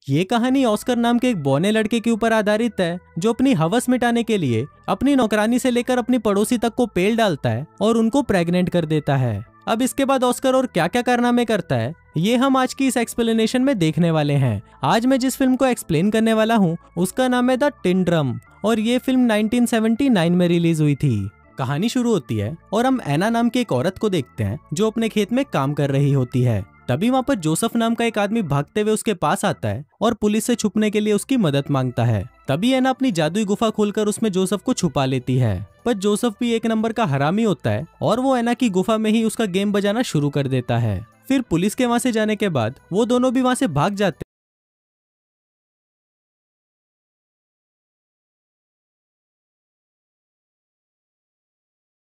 ये कहानी ऑस्कर नाम के एक बौने लड़के के ऊपर आधारित है जो अपनी हवस मिटाने के लिए अपनी नौकरानी से लेकर अपनी पड़ोसी तक को पेल डालता है और उनको प्रेग्नेंट कर देता है। अब इसके बाद ऑस्कर और क्या क्या कारनामे करता है ये हम आज की इस एक्सप्लेनेशन में देखने वाले हैं। आज मैं जिस फिल्म को एक्सप्लेन करने वाला हूँ उसका नाम है द टिन ड्रम और ये फिल्म 1979 में रिलीज हुई थी। कहानी शुरू होती है और हम एना नाम की एक औरत को देखते हैं जो अपने खेत में काम कर रही होती है। तभी वहाँ पर जोसेफ नाम का एक आदमी भागते हुए उसके पास आता है और पुलिस से छुपने के लिए उसकी मदद मांगता है। तभी एना अपनी जादुई गुफा खोलकर उसमें जोसेफ को छुपा लेती है, पर जोसेफ भी एक नंबर का हरामी होता है और वो एना की गुफा में ही उसका गेम बजाना शुरू कर देता है। फिर पुलिस के वहाँ से जाने के बाद वो दोनों भी वहाँ से भाग जाते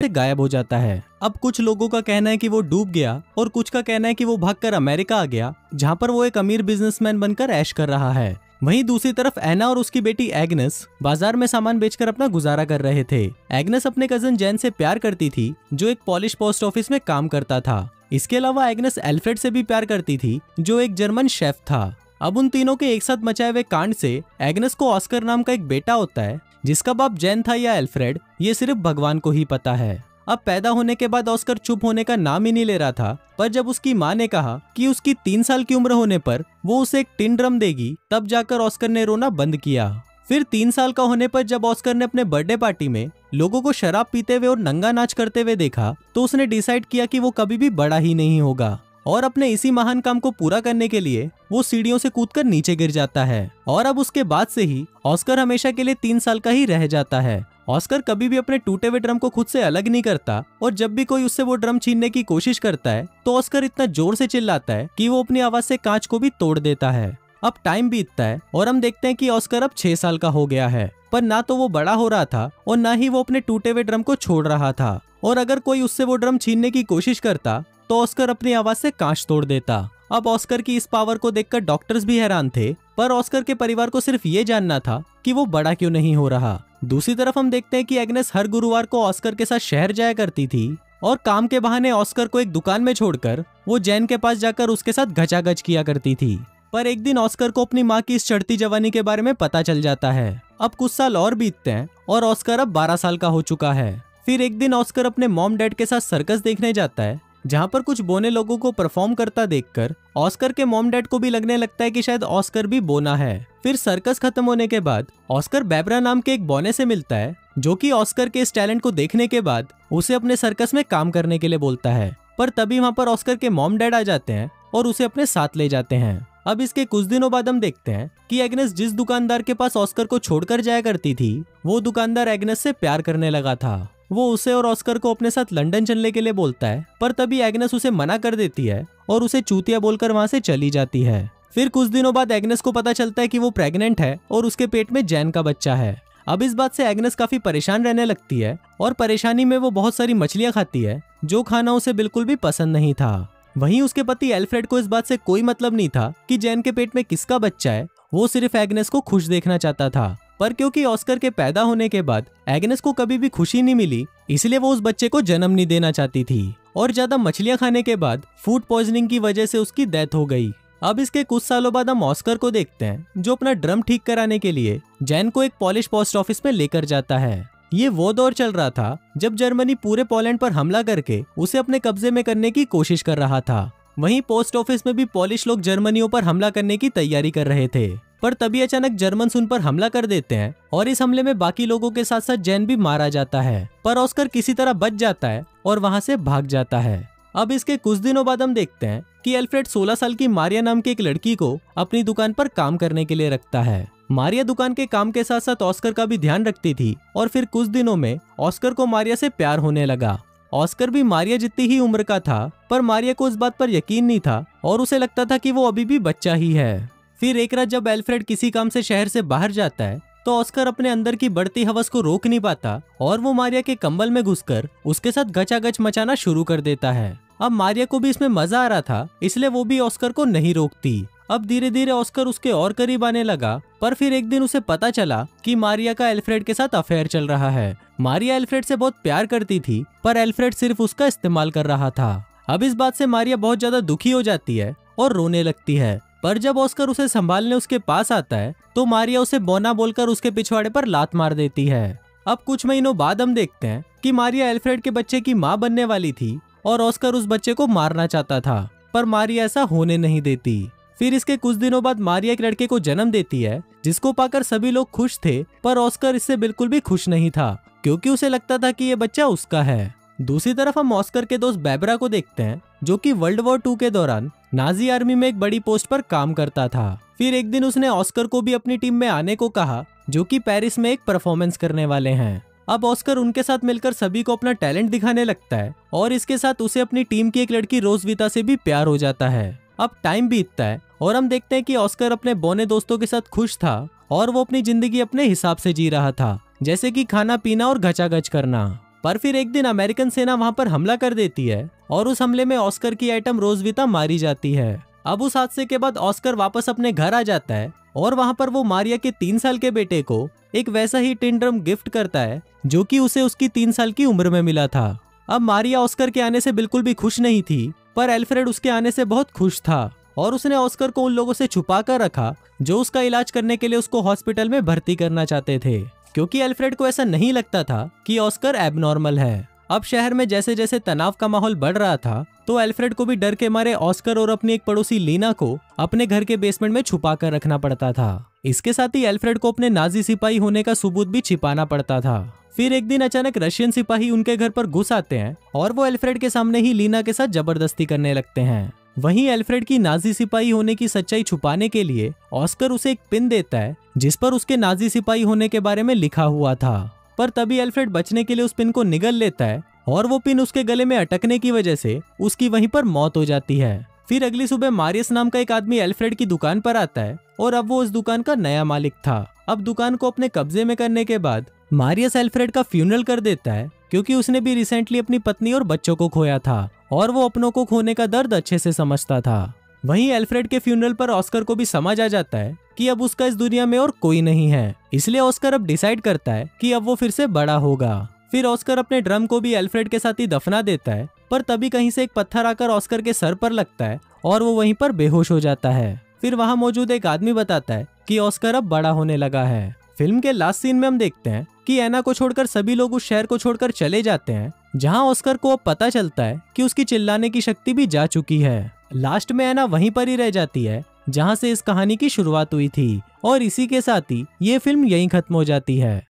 गायब हो जाता है। अब कुछ लोगों का कहना है कि वो डूब गया और कुछ का कहना है कि वो भागकर अमेरिका आ गया जहाँ पर वो एक अमीर बिजनेसमैन बनकर ऐश कर रहा है। वहीं दूसरी तरफ एना और उसकी बेटी एग्नेस बाजार में सामान बेचकर अपना गुजारा कर रहे थे। एग्नेस अपने कजन जैन से प्यार करती थी जो एक पॉलिश पोस्ट ऑफिस में काम करता था। इसके अलावा एग्नेस एल्फ्रेड से भी प्यार करती थी जो एक जर्मन शेफ था। अब उन तीनों के एक साथ मचाए हुए कांड से एग्नेस को ऑस्कर नाम का एक बेटा होता है जिसका बाप जैन था या एल्फ्रेड ये सिर्फ भगवान को ही पता है। अब पैदा होने के बाद ऑस्कर चुप होने का नाम ही नहीं ले रहा था, पर जब उसकी माँ ने कहा कि उसकी 3 साल की उम्र होने पर वो उसे एक टिन ड्रम देगी तब जाकर ऑस्कर ने रोना बंद किया। फिर 3 साल का होने पर जब ऑस्कर ने अपने बर्थडे पार्टी में लोगों को शराब पीते हुए और नंगा नाच करते हुए देखा तो उसने डिसाइड किया कि वो कभी भी बड़ा ही नहीं होगा और अपने इसी महान काम को पूरा करने के लिए वो सीढ़ियों से कूदकर नीचे गिर जाता है। और अब उसके बाद से ही ऑस्कर हमेशा के लिए 3 साल का ही रह जाता है। ऑस्कर कभी भी अपने टूटे हुए ड्रम को खुद से अलग नहीं करता और जब भी कोई उससे वो ड्रम छीनने की कोशिश करता है तो ऑस्कर इतना जोर से चिल्लाता है कि वो अपनी आवाज से कांच को भी तोड़ देता है। अब टाइम बीतता है और हम देखते हैं कि ऑस्कर अब 6 साल का हो गया है, पर ना तो वो बड़ा हो रहा था और ना ही वो अपने टूटे हुए ड्रम को छोड़ रहा था। और अगर कोई उससे वो ड्रम छीनने की कोशिश करता तो ऑस्कर अपनी आवाज से कांच तोड़ देता। अब ऑस्कर की इस पावर को देखकर डॉक्टर्स भी हैरान थे, पर ऑस्कर के परिवार को सिर्फ ये जानना था कि वो बड़ा क्यों नहीं हो रहा। दूसरी तरफ हम देखते हैं कि एग्नेस हर गुरुवार को ऑस्कर के साथ शहर जाया करती थी और काम के बहाने ऑस्कर को एक दुकान में छोड़कर वो जैन के पास जाकर उसके साथ घचाघच किया करती थी। पर एक दिन ऑस्कर को अपनी माँ की इस चढ़ती जवानी के बारे में पता चल जाता है। अब कुछ साल और बीतते हैं और ऑस्कर अब 12 साल का हो चुका है। फिर एक दिन ऑस्कर अपने मॉम डैड के साथ सर्कस देखने जाता है जहाँ पर कुछ बोने लोगों को परफॉर्म करता देखकर ऑस्कर के मॉम डैड को भी लगने लगता है कि शायद ऑस्कर भी बोना है। फिर सर्कस खत्म होने के बाद ऑस्कर बेबरा नाम के एक बोने से मिलता है जो कि ऑस्कर के इस टैलेंट को देखने के बाद उसे अपने सर्कस में काम करने के लिए बोलता है। पर तभी वहाँ पर ऑस्कर के मॉम डैड आ जाते हैं और उसे अपने साथ ले जाते हैं। अब इसके कुछ दिनों बाद हम देखते हैं कि एग्नेस जिस दुकानदार के पास ऑस्कर को छोड़कर जाया करती थी वो दुकानदार एग्नेस से प्यार करने लगा था। वो उसे और ऑस्कर को अपने साथ लंदन चलने के लिए बोलता है, पर तभी एग्नेस उसे मना कर देती है और उसे चूतिया बोलकर वहाँ से चली जाती है। फिर कुछ दिनों बाद एग्नेस को पता चलता है कि वो प्रेग्नेंट है और उसके पेट में जैन का बच्चा है। अब इस बात से एग्नेस काफी परेशान रहने लगती है और परेशानी में वो बहुत सारी मछलियाँ खाती है जो खाना उसे बिल्कुल भी पसंद नहीं था। वहीं उसके पति एल्फ्रेड को इस बात से कोई मतलब नहीं था कि जैन के पेट में किसका बच्चा है, वो सिर्फ एग्नेस को खुश देखना चाहता था। पर क्योंकि ऑस्कर के पैदा होने के बाद एग्नेस को कभी भी खुशी नहीं मिली इसलिए वो उस बच्चे को जन्म नहीं देना चाहती थी और ज्यादा मछलियां खाने के बाद फूड पॉइजनिंग की वजह से उसकी डेथ हो गई। अब इसके कुछ सालों बाद हम ऑस्कर को देखते हैं जो अपना ड्रम ठीक कराने के लिए जैन को एक पॉलिश पोस्ट ऑफिस में लेकर जाता है। ये वो दौर चल रहा था जब जर्मनी पूरे पोलैंड पर हमला करके उसे अपने कब्जे में करने की कोशिश कर रहा था। वहीं पोस्ट ऑफिस में भी पॉलिश लोग जर्मनियों पर हमला करने की तैयारी कर रहे थे, पर तभी अचानक जर्मन्स उन पर हमला कर देते हैं और इस हमले में बाकी लोगों के साथ साथ जैन भी मारा जाता है। पर ऑस्कर किसी तरह बच जाता है और वहां से भाग जाता है। अब इसके कुछ दिनों बाद हम देखते हैं कि एल्फ्रेड 16 साल की मारिया नाम की एक लड़की को अपनी दुकान पर काम करने के लिए रखता है। मारिया दुकान के काम के साथ साथ ऑस्कर का भी ध्यान रखती थी और फिर कुछ दिनों में ऑस्कर को मारिया से प्यार होने लगा। ऑस्कर भी मारिया जितनी ही उम्र का था, पर मारिया को इस बात पर यकीन नहीं था और उसे लगता था कि वो अभी भी बच्चा ही है। फिर एक रात जब एल्फ्रेड किसी काम से शहर से बाहर जाता है तो ऑस्कर अपने अंदर की बढ़ती हवस को रोक नहीं पाता और वो मारिया के कंबल में घुसकर उसके साथ गचागच मचाना शुरू कर देता है। अब मारिया को भी इसमें मजा आ रहा था इसलिए वो भी ऑस्कर को नहीं रोकती। अब धीरे धीरे ऑस्कर उसके और करीब आने लगा, पर फिर एक दिन उसे पता चला कि मारिया का एल्फ्रेड के साथ अफेयर चल रहा है। मारिया एल्फ्रेड से बहुत प्यार करती थी, पर एल्फ्रेड सिर्फ उसका इस्तेमाल कर रहा था। अब इस बात से मारिया बहुत ज्यादा दुखी हो जाती है और रोने लगती है। पर जब ऑस्कर उसे संभालने उसके पास आता है तो मारिया उसे बोना बोलकर उसके पिछवाड़े पर लात मार देती है। अब कुछ महीनों बाद हम देखते हैं कि मारिया एल्फ्रेड के बच्चे की माँ बनने वाली थी और ऑस्कर उस बच्चे को मारना चाहता था, पर मारिया ऐसा होने नहीं देती। फिर इसके कुछ दिनों बाद मारिया एक लड़के को जन्म देती है जिसको पाकर सभी लोग खुश थे, पर ऑस्कर इससे बिल्कुल भी खुश नहीं था क्योंकि उसे लगता था कि ये बच्चा उसका है। दूसरी तरफ हम ऑस्कर के दोस्त बेबरा को देखते हैं जो कि वर्ल्ड वॉर 2 के दौरान नाजी आर्मी में एक बड़ी पोस्ट पर काम करता था। फिर एक दिन उसने ऑस्कर को भी अपनी टीम में आने को कहा जो कि पेरिस में एक परफॉर्मेंस करने वाले हैं। अब ऑस्कर उनके साथ मिलकर सभी को अपना टैलेंट दिखाने लगता है और इसके साथ उसे अपनी टीम की एक लड़की रोजविता से भी प्यार हो जाता है। अब टाइम बीतता है और हम देखते हैं कि ऑस्कर अपने बौने दोस्तों के साथ खुश था और वो अपनी जिंदगी अपने हिसाब से जी रहा था, जैसे कि खाना पीना और घचाघच करना। पर फिर एक दिन अमेरिकन सेना वहां पर हमला कर देती है और उस हमले में ऑस्कर की आइटम रोजविता मारी जाती है। अब उस हादसे के बाद ऑस्कर वापस अपने घर आ जाता है और वहां पर वो मारिया के 3 साल के बेटे को एक वैसा ही टिन ड्रम गिफ्ट करता है जो कि उसे उसकी 3 साल की उम्र में मिला था। अब मारिया ऑस्कर के आने से बिल्कुल भी खुश नहीं थी, पर एल्फ्रेड उसके आने से बहुत खुश था और उसने ऑस्कर को उन लोगों से छुपा कर रखा जो उसका इलाज करने के लिए उसको हॉस्पिटल में भर्ती करना चाहते थे, क्योंकि एल्फ्रेड को ऐसा नहीं लगता था कि ऑस्कर एबनॉर्मल है। अब शहर में जैसे जैसे तनाव का माहौल बढ़ रहा था तो एल्फ्रेड को भी डर के मारे ऑस्कर और अपनी एक पड़ोसी लीना को अपने घर के बेसमेंट में छुपा कर रखना पड़ता था। इसके साथ ही एल्फ्रेड को अपने नाजी सिपाही होने का सबूत भी छिपाना पड़ता था। फिर एक दिन अचानक रशियन सिपाही उनके घर पर घुस आते हैं और वो एल्फ्रेड के सामने ही लीना के साथ जबरदस्ती करने लगते हैं। वहीं एल्फ्रेड की नाजी सिपाही होने की सच्चाई छुपाने के लिए ऑस्कर उसे एक पिन देता है जिस पर उसके नाजी सिपाही होने के बारे में लिखा हुआ था, पर तभी एल्फ्रेड बचने के लिए उस पिन को निगल लेता है और वो पिन उसके गले में अटकने की वजह से उसकी वहीं पर मौत हो जाती है। फिर अगली सुबह मारियस नाम का एक आदमी एल्फ्रेड की दुकान पर आता है और अब वो उस दुकान का नया मालिक था। अब दुकान को अपने कब्जे में करने के बाद मारियस एल्फ्रेड का फ्यूनरल कर देता है क्योंकि उसने भी रिसेंटली अपनी पत्नी और बच्चों को खोया था और वो अपनों को खोने का दर्द अच्छे से समझता था। वहीं एल्फ्रेड के फ्यूनरल पर ऑस्कर को भी समझ आ जाता है कि अब उसका इस दुनिया में और कोई नहीं है, इसलिए ऑस्कर अब डिसाइड करता है कि अब वो फिर से बड़ा होगा। फिर ऑस्कर अपने ड्रम को भी एल्फ्रेड के साथ ही दफना देता है, पर तभी कहीं से एक पत्थर आकर ऑस्कर के सर पर लगता है और वो वहीं पर बेहोश हो जाता है। फिर वहां मौजूद एक आदमी बताता है कि ऑस्कर अब बड़ा होने लगा है। फिल्म के लास्ट सीन में हम देखते हैं कि एना को छोड़कर सभी लोग उस शहर को छोड़कर चले जाते हैं, जहां ऑस्कर को अब पता चलता है कि उसकी चिल्लाने की शक्ति भी जा चुकी है। लास्ट में एना वहीं पर ही रह जाती है जहां से इस कहानी की शुरुआत हुई थी और इसी के साथ ही ये फिल्म यहीं खत्म हो जाती है।